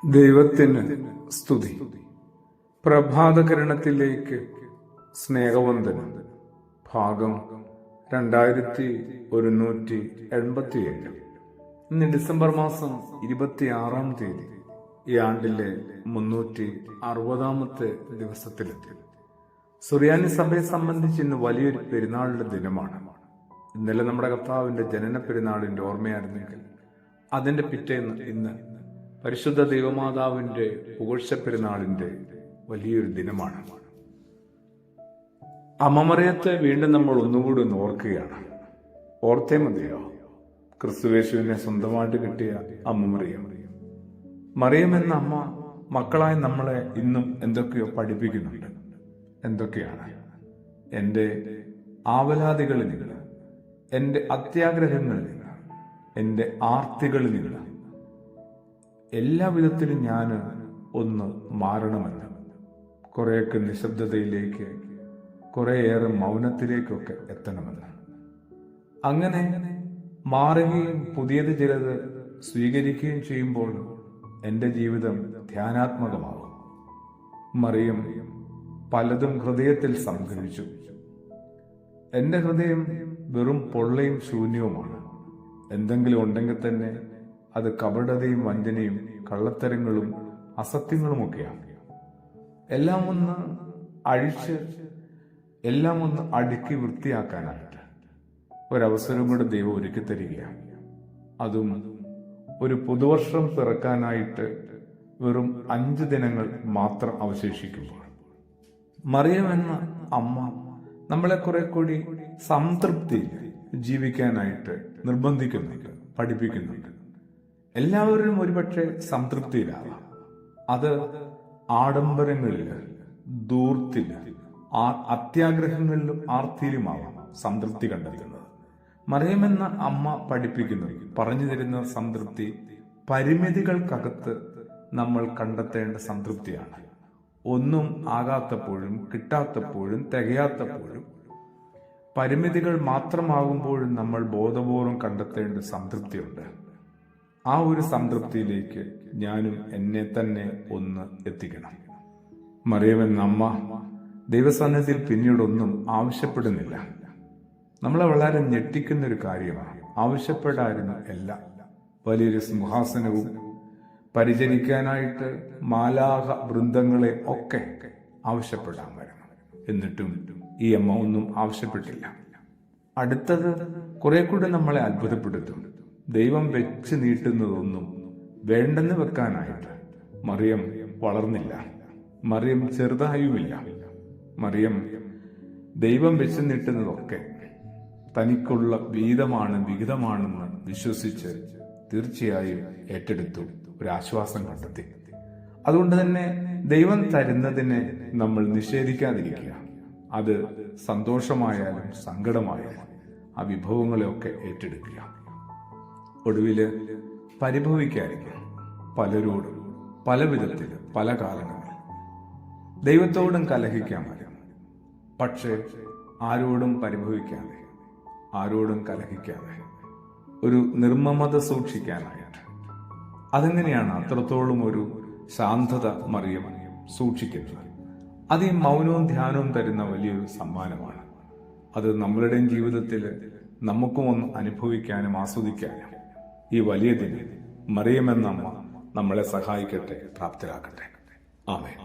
ദൈവത്തിന് സ്തുതി. പ്രഭാതകിരണത്തിലേക്ക് സ്നേഹവന്ദനം. ഭാഗം 2187. ഇന്ന് ഡിസംബർ മാസം 26-ാം തീയതി, ഈ ആണ്ടിലെ 360-ാമത്തെ ദിവസത്തിലെത്തി. സുറിയാനി സഭയെ സംബന്ധിച്ച് ഇന്ന് വലിയൊരു പെരുന്നാളിന്റെ ദിനമാണ്. ഇന്നലെ നമ്മുടെ കർത്താവിന്റെ ജനന പെരുന്നാളിന്റെ ഓർമ്മയായിരുന്നെങ്കിൽ അതിന്റെ പിറ്റേന്ന് ഇന്ന് പരിശുദ്ധ ദൈവമാതാവിന്റെ പുകഴ്ച പെരുന്നാളിന്റെ വലിയൊരു ദിനമാണ്. അമ്മമറിയത്തെ വീണ്ടും നമ്മൾ ഒന്നുകൂടി ഒന്ന് ഓർക്കുകയാണ്. ഓർത്തേ മതിയോ? ക്രിസ്തുവേശുവിനെ സ്വന്തമായിട്ട് കിട്ടിയ അമ്മമറിയം. മറിയം എന്ന അമ്മ മക്കളായി നമ്മളെ ഇന്നും എന്തൊക്കെയോ പഠിപ്പിക്കുന്നുണ്ട്. എന്തൊക്കെയാണ്? എൻ്റെ ആവലാതികളിൽ നിന്ന്, എൻ്റെ അത്യാഗ്രഹങ്ങളിൽ നിന്ന്, എൻ്റെ ആർത്തികളിൽ നിന്ന് എല്ലാ വിധത്തിലും ഞാൻ ഒന്ന് മാറണമെന്ന്, കുറേയൊക്കെ നിശബ്ദതയിലേക്ക്, കുറേയേറെ മൗനത്തിലേക്കൊക്കെ എത്തണമെന്ന്. അങ്ങനെ മാറുകയും പുതിയത് ചിലത് സ്വീകരിക്കുകയും ചെയ്യുമ്പോൾ എൻ്റെ ജീവിതം ധ്യാനാത്മകമാകും. മറിയം പലതും ഹൃദയത്തിൽ സംഗ്രഹിച്ചു. എൻ്റെ ഹൃദയം വെറും പൊള്ളയും ശൂന്യവുമാണ്. എന്തെങ്കിലും ഉണ്ടെങ്കിൽ തന്നെ അത് കപടതയും വഞ്ചനയും കള്ളത്തരങ്ങളും അസത്യങ്ങളുമൊക്കെയാണ്. എല്ലാം ഒന്ന് അഴിച്ച്, എല്ലാം ഒന്ന് അടുക്കി വൃത്തിയാക്കാനായിട്ട് ഒരവസരം കൂടെ ദൈവം ഒരുക്കി തരികയാണ്. അതും ഒരു പുതുവർഷം പിറക്കാനായിട്ട് വെറും 5 ദിനങ്ങൾ മാത്രം അവശേഷിക്കുമ്പോൾ. മറിയം എന്ന അമ്മ നമ്മളെ കുറെ കൂടി സംതൃപ്തിയിൽ ജീവിക്കാനായിട്ട് നിർബന്ധിക്കുന്നുണ്ട്, പഠിപ്പിക്കുന്നുണ്ട്. എല്ലാവരും ഒരുപക്ഷെ സംതൃപ്തിയിലാവാം. അത് ആഡംബരങ്ങളില്, ദൂർത്തില്, അത്യാഗ്രഹങ്ങളിലും ആർത്തിയിലുമാവാം സംതൃപ്തി കണ്ടെത്തുന്നത്. മറിയമെന്ന അമ്മ പഠിപ്പിക്കുന്നത്, പറഞ്ഞു തരുന്ന സംതൃപ്തി പരിമിതികൾക്കകത്ത് നമ്മൾ കണ്ടെത്തേണ്ട സംതൃപ്തിയാണ്. ഒന്നും ആകാത്തപ്പോഴും, കിട്ടാത്തപ്പോഴും, തികയാത്തപ്പോഴും, പരിമിതികൾ മാത്രമാകുമ്പോഴും നമ്മൾ ബോധപൂർവം കണ്ടെത്തേണ്ട സംതൃപ്തിയുണ്ട്. ആ ഒരു സംതൃപ്തിയിലേക്ക് ഞാനും എന്നെ തന്നെ ഒന്ന് എത്തിക്കണം. മറിയമെന്ന അമ്മ ദൈവസന്നിധിയിൽ പിന്നീടൊന്നും ആവശ്യപ്പെടുന്നില്ല. നമ്മളെ വളരെ ഞെട്ടിക്കുന്ന ഒരു കാര്യമാണ്. ആവശ്യപ്പെടായിരുന്നു എല്ലാം. വലിയൊരു സിംഹാസനവും പരിചരിക്കാനായിട്ട് മാലാഖ വൃന്ദങ്ങളെ ഒക്കെ ആവശ്യപ്പെടാൻ വരണം. എന്നിട്ടും ഈ അമ്മ ഒന്നും ആവശ്യപ്പെട്ടില്ല. അടുത്തത് കുറെ കൂടെ നമ്മളെ അത്ഭുതപ്പെടുത്തും. ദൈവം വെച്ച് നീട്ടുന്നതൊന്നും വേണ്ടെന്ന് വെക്കാനായിട്ട് മറിയം വളർന്നില്ല. മറിയം ചെറുതായുമില്ല. മറിയം ദൈവം വെച്ച് നീട്ടുന്നതൊക്കെ തനിക്കുള്ള വിഹിതമാണെന്ന് വിശ്വസിച്ച് തീർച്ചയായും ഏറ്റെടുത്തു, ഒരാശ്വാസം കണ്ടെത്തി. അതുകൊണ്ട് തന്നെ ദൈവം തരുന്നതിനെ നമ്മൾ നിഷേധിക്കാതിരിക്കുക. അത് സന്തോഷമായാലും സങ്കടമായാലും ആ വിഭവങ്ങളെയൊക്കെ ഏറ്റെടുക്കുക. ഒടുവില് പരിഭവിക്കാതിരിക്കുക. പലരോടും പല വിധത്തിൽ, പല കാരണങ്ങൾ ദൈവത്തോടും കലഹിക്കാൻ വരും. പക്ഷേ ആരോടും പരിഭവിക്കാതെ, ആരോടും കലഹിക്കാതെ ഒരു നിർമ്മമത സൂക്ഷിക്കാനായിട്ട്. അതെങ്ങനെയാണ് അത്രത്തോളം ഒരു ശാന്തത മറിയം സൂക്ഷിക്കുന്നത്? അത് ഈ മൗനവും ധ്യാനവും തരുന്ന വലിയൊരു സമ്മാനമാണ്. അത് നമ്മളുടെയും ജീവിതത്തിൽ നമുക്കും ഒന്ന് അനുഭവിക്കാനും ആസ്വദിക്കാനും ഈ വലിയ ദിനം മറിയമെന്ന അമ്മ നമ്മളെ സഹായിക്കട്ടെ, പ്രാപ്തരാക്കട്ടെ. ആമേൻ.